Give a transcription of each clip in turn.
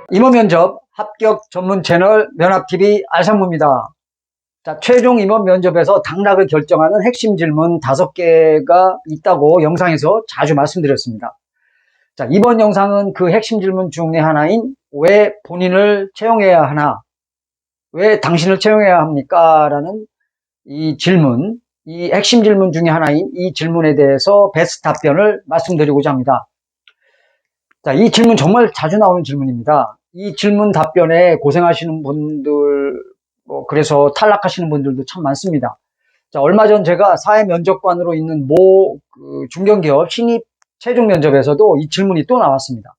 임원 면접 합격 전문 채널 면합TV 알상무입니다. 자, 최종 임원 면접에서 당락을 결정하는 핵심 질문 5개가 있다고 영상에서 자주 말씀드렸습니다. 자, 이번 영상은 그 핵심 질문 중에 하나인 왜 본인을 채용해야 하나? 왜 당신을 채용해야 합니까? 라는 이 질문, 이 핵심 질문 중에 하나인 이 질문에 대해서 베스트 답변을 말씀드리고자 합니다. 자, 이 질문 정말 자주 나오는 질문입니다. 이 질문 답변에 고생하시는 분들, 그래서 탈락하시는 분들도 참 많습니다. 자, 얼마 전 제가 사회면접관으로 있는 중견기업 신입 최종 면접에서도 이 질문이 또 나왔습니다.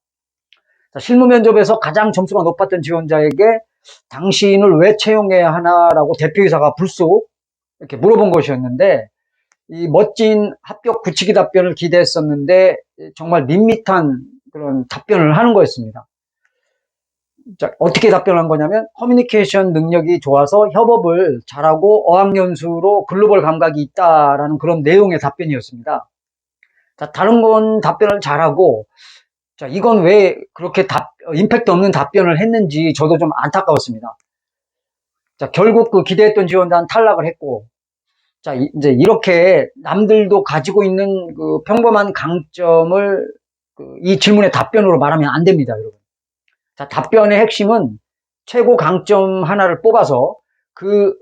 자, 실무 면접에서 가장 점수가 높았던 지원자에게 당신을 왜 채용해야 하나라고 대표이사가 불쑥 이렇게 물어본 것이었는데, 이 멋진 합격 굳히기 답변을 기대했었는데 정말 밋밋한 그런 답변을 하는 거였습니다. 자, 어떻게 답변한 거냐면 커뮤니케이션 능력이 좋아서 협업을 잘하고 어학연수로 글로벌 감각이 있다라는 그런 내용의 답변이었습니다. 자, 다른 건 답변을 잘하고, 자, 이건 왜 그렇게 임팩트 없는 답변을 했는지 저도 좀 안타까웠습니다. 자, 결국 그 기대했던 지원자는 탈락을 했고, 자, 이제 이렇게 남들도 가지고 있는 그 평범한 강점을 이 질문의 답변으로 말하면 안 됩니다, 여러분. 자, 답변의 핵심은 최고 강점 하나를 뽑아서 그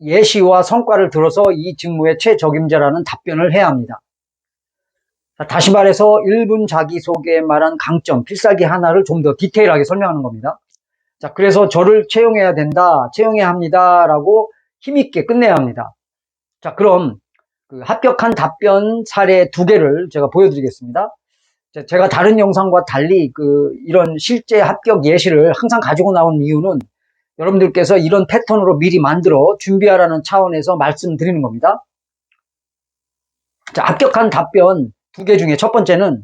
예시와 성과를 들어서 이 직무의 최적임자라는 답변을 해야 합니다. 자, 다시 말해서 1분 자기소개에 말한 강점, 필살기 하나를 좀 더 디테일하게 설명하는 겁니다. 자, 그래서 저를 채용해야 된다, 채용해야 합니다 라고 힘있게 끝내야 합니다. 자, 그럼 그 합격한 답변 사례 2개를 제가 보여드리겠습니다. 제가 다른 영상과 달리 이런 실제 합격 예시를 항상 가지고 나오는 이유는 여러분들께서 이런 패턴으로 미리 만들어 준비하라는 차원에서 말씀드리는 겁니다. 자, 합격한 답변 2개 중에 첫 번째는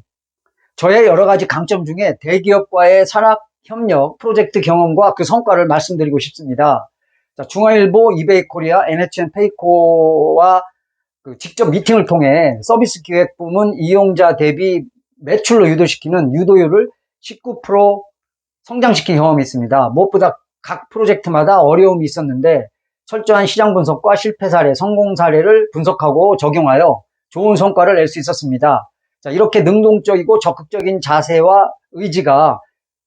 저의 여러 가지 강점 중에 대기업과의 산학 협력 프로젝트 경험과 그 성과를 말씀드리고 싶습니다. 자, 중앙일보, 이베이코리아, NHN 페이코와 직접 미팅을 통해 서비스 기획 부문 이용자 대비 매출로 유도시키는 유도율을 19% 성장시킨 경험이 있습니다. 무엇보다 각 프로젝트마다 어려움이 있었는데 철저한 시장 분석과 실패 사례, 성공 사례를 분석하고 적용하여 좋은 성과를 낼 수 있었습니다. 자, 이렇게 능동적이고 적극적인 자세와 의지가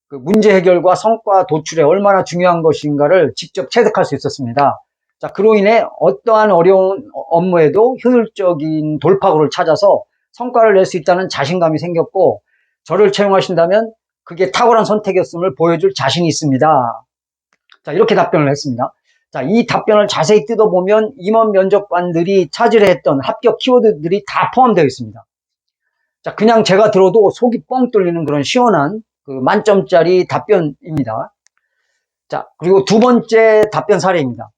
문제 해결과 성과 도출에 얼마나 중요한 것인가를 직접 체득할 수 있었습니다. 자, 그로 인해 어떠한 어려운 업무에도 효율적인 돌파구를 찾아서 성과를 낼 수 있다는 자신감이 생겼고, 저를 채용하신다면 그게 탁월한 선택이었음을 보여줄 자신이 있습니다. 자, 이렇게 답변을 했습니다. 자, 이 답변을 자세히 뜯어보면 임원 면접관들이 찾으려 했던 합격 키워드들이 다 포함되어 있습니다. 자, 그냥 제가 들어도 속이 뻥 뚫리는 그런 시원한 만점짜리 답변입니다. 자, 그리고 2번째 답변 사례입니다.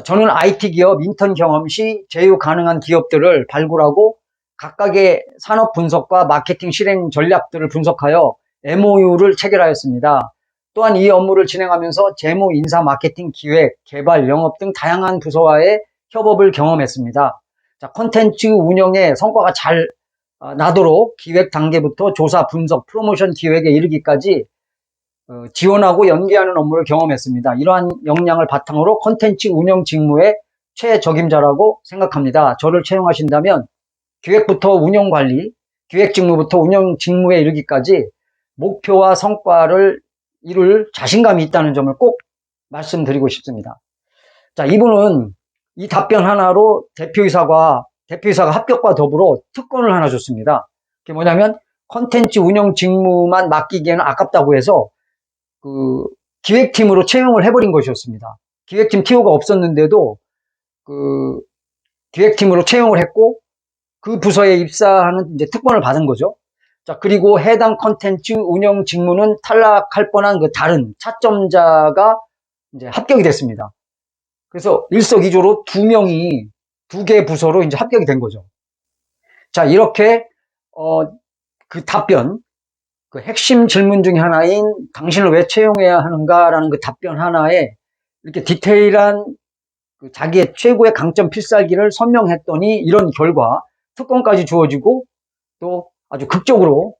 저는 IT 기업 인턴 경험 시 제휴 가능한 기업들을 발굴하고 각각의 산업 분석과 마케팅 실행 전략들을 분석하여 MOU를 체결하였습니다. 또한 이 업무를 진행하면서 재무, 인사, 마케팅, 기획, 개발, 영업 등 다양한 부서와의 협업을 경험했습니다. 자, 콘텐츠 운영에 성과가 잘 나도록 기획 단계부터 조사, 분석, 프로모션 기획에 이르기까지 지원하고 연계하는 업무를 경험했습니다. 이러한 역량을 바탕으로 콘텐츠 운영 직무의 최적임자라고 생각합니다. 저를 채용하신다면 기획부터 운영 관리, 기획 직무부터 운영 직무에 이르기까지 목표와 성과를 이룰 자신감이 있다는 점을 꼭 말씀드리고 싶습니다. 자, 이분은 이 답변 하나로 대표이사가 합격과 더불어 특권을 하나 줬습니다. 그게 뭐냐면 콘텐츠 운영 직무만 맡기기에는 아깝다고 해서 기획팀으로 채용을 해버린 것이었습니다. 기획팀 TO가 없었는데도 기획팀으로 채용을 했고 그 부서에 입사하는 이제 특권을 받은 거죠. 자, 그리고 해당 콘텐츠 운영 직무는 탈락할 뻔한 다른 차점자가 이제 합격이 됐습니다. 그래서 일석이조로 2명이 2개 부서로 이제 합격이 된 거죠. 자, 이렇게 그 답변, 핵심 질문 중에 하나인 당신을 왜 채용해야 하는가라는 답변 하나에 이렇게 디테일한 자기의 최고의 강점 필살기를 설명했더니 이런 결과 특권까지 주어지고 또 아주 극적으로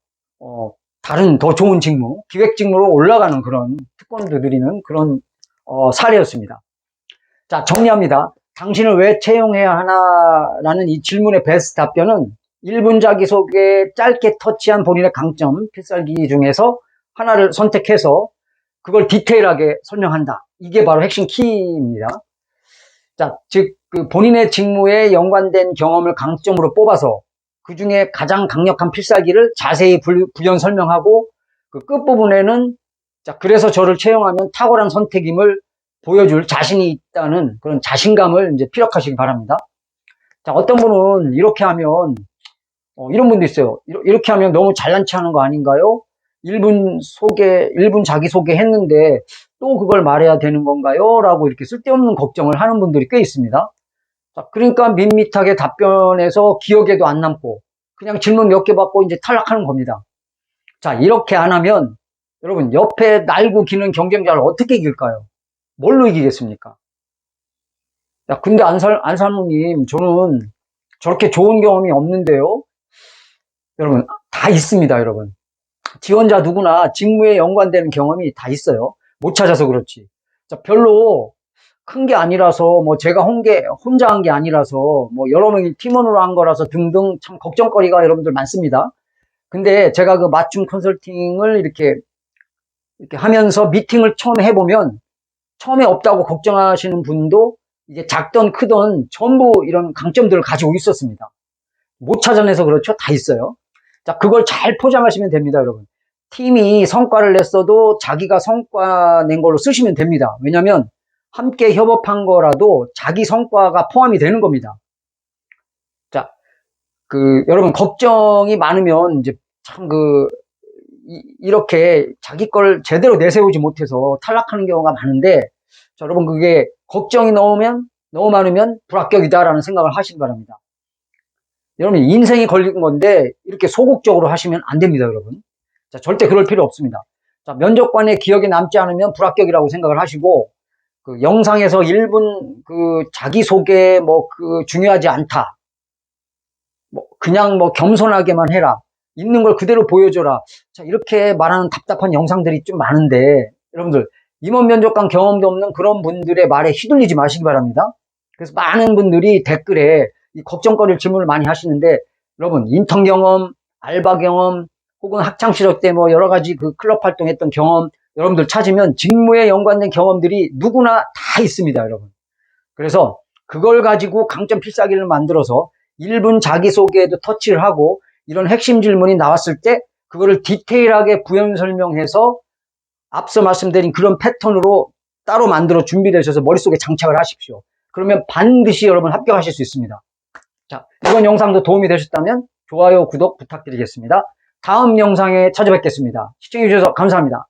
다른 더 좋은 직무, 기획 직무로 올라가는 그런 특권도 드리는 그런 사례였습니다. 자, 정리합니다. 당신을 왜 채용해야 하나라는 이 질문의 베스트 답변은 1분 자기소개에 짧게 터치한 본인의 강점, 필살기 중에서 하나를 선택해서 그걸 디테일하게 설명한다. 이게 바로 핵심 키입니다. 자, 즉, 그 본인의 직무에 연관된 경험을 강점으로 뽑아서 그 중에 가장 강력한 필살기를 자세히 부연 설명하고 그 끝부분에는 자, 그래서 저를 채용하면 탁월한 선택임을 보여줄 자신이 있다는 그런 자신감을 이제 피력하시기 바랍니다. 자, 어떤 분은 이렇게 하면, 이런 분도 있어요. 이렇게 하면 너무 잘난 체 하는 거 아닌가요? 1분 자기소개 했는데 또 그걸 말해야 되는 건가요? 라고 이렇게 쓸데없는 걱정을 하는 분들이 꽤 있습니다. 자, 그러니까 밋밋하게 답변해서 기억에도 안 남고 그냥 질문 몇 개 받고 이제 탈락하는 겁니다. 자, 이렇게 안 하면 여러분 옆에 날고 기는 경쟁자를 어떻게 이길까요? 뭘로 이기겠습니까? 야, 근데 안산무님, 저는 저렇게 좋은 경험이 없는데요. 여러분, 다 있습니다, 여러분. 지원자 누구나 직무에 연관되는 경험이 다 있어요. 못 찾아서 그렇지. 자, 별로 큰 게 아니라서, 뭐 제가 혼자 한 게 아니라서, 뭐 여러 명이 팀원으로 한 거라서 등등 참 걱정거리가 여러분들 많습니다. 근데 제가 그 맞춤 컨설팅을 이렇게 하면서 미팅을 처음 해보면 처음에 없다고 걱정하시는 분도 이게 작던 크던 전부 이런 강점들을 가지고 있었습니다. 못 찾아내서 그렇죠. 다 있어요. 자, 그걸 잘 포장하시면 됩니다, 여러분. 팀이 성과를 냈어도 자기가 성과 낸 걸로 쓰시면 됩니다. 왜냐면 함께 협업한 거라도 자기 성과가 포함이 되는 겁니다. 자, 여러분 걱정이 많으면 이제 참 이렇게 자기 걸 제대로 내세우지 못해서 탈락하는 경우가 많은데, 자, 여러분 그게 걱정이 너무 많으면 불합격이다라는 생각을 하시기 바랍니다. 여러분 인생이 걸린 건데 이렇게 소극적으로 하시면 안 됩니다, 여러분. 자, 절대 그럴 필요 없습니다. 자, 면접관의 기억에 남지 않으면 불합격이라고 생각을 하시고, 그 영상에서 1분 자기소개 중요하지 않다. 그냥 겸손하게만 해라. 있는 걸 그대로 보여줘라. 자, 이렇게 말하는 답답한 영상들이 좀 많은데, 여러분들, 임원 면접관 경험도 없는 그런 분들의 말에 휘둘리지 마시기 바랍니다. 그래서 많은 분들이 댓글에 이 걱정거릴 질문을 많이 하시는데, 여러분, 인턴 경험, 알바 경험, 혹은 학창시절 때 여러 가지 그 클럽 활동했던 경험, 여러분들 찾으면 직무에 연관된 경험들이 누구나 다 있습니다, 여러분. 그래서 그걸 가지고 강점 필살기를 만들어서 1분 자기소개에도 터치를 하고 이런 핵심 질문이 나왔을 때 그거를 디테일하게 부연 설명해서 앞서 말씀드린 그런 패턴으로 따로 만들어 준비되셔서 머릿속에 장착을 하십시오. 그러면 반드시 여러분 합격하실 수 있습니다. 자, 이번 영상도 도움이 되셨다면 좋아요, 구독 부탁드리겠습니다. 다음 영상에 찾아뵙겠습니다. 시청해주셔서 감사합니다.